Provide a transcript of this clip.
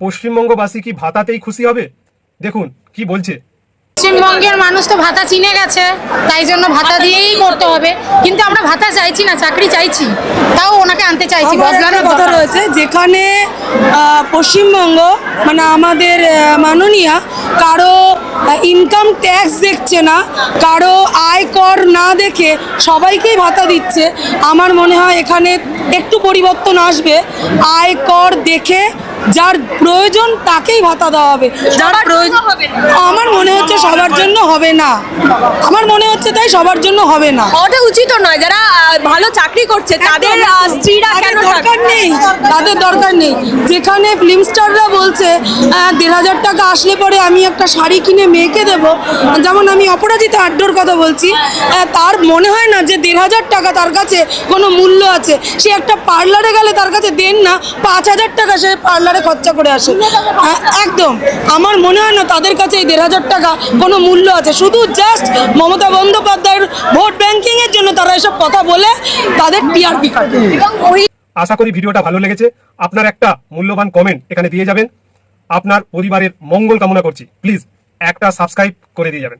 পশ্চিমবঙ্গবাসী কি ভাতাতেই খুশি হবে? দেখুন কি বলছে। পশ্চিমবঙ্গের মানুষ তো ভাতা চিনে গেছে, তাই জন্য ভাতা দিয়েই করতে হবে। কিন্তু আমরা ভাতা চাইছি না, চাকরি চাইছি, তাও ওনাকে আনতে চাইছি। বদলানোর কথা রয়েছে, যেখানে পশ্চিমবঙ্গ মানে আমাদের মাননীয়া কারো ইনকাম ট্যাক্স দেখছে না, কারো আয় কর না দেখে সবাইকেই ভাতা দিচ্ছে। আমার মনে হয় এখানে একটু পরিবর্তন আসবে। আয় কর দেখে যার প্রয়োজন তাকেই ভাতা দেওয়া হবে, যার প্রয়োজন। আমার মনে হচ্ছে সবার জন্য হবে না, আমার মনে হচ্ছে তাই সবার জন্য হবে না। ওটা উচিত নয়। যারা ভালো চাকরি করছে তাদের স্ত্রীরা কেন দরকার নেই, তাদের দরকার নেই। যেখানে ফিল্ম স্টাররা বলছে ১,৫০০ টাকা আসলে পরে আমি একটা শাড়ি কিনে মেয়েকে দেবো, যেমন আমি অপরাজিতা আড্ডোর কথা বলছি, তার মনে হয় না যে ১,৫০০ টাকা তার কাছে কোনো মূল্য আছে। সে একটা পার্লারে গেলে তার কাছে দেন না ৫,০০০ টাকা সে পার্লারে খরচা করে আসে। একদম আমার মনে হয় না তাদের কাছে এই ১,৫০০ টাকা কোনো মূল্য আছে। শুধু জাস্ট মমতা বন্দ্যোপাধ্যায়ের ভোট ব্যাংকিং এর জন্য তারা এসব কথা বলে তাদের টিআরপি কাটে। আশা করি ভিডিওটা ভালো লেগেছে। আপনার একটা মূল্যবান কমেন্ট এখানে দিয়ে যাবেন। আপনার পরিবারের মঙ্গল কামনা করছি। প্লিজ একটা সাবস্ক্রাইব করে দিয়ে যাবেন।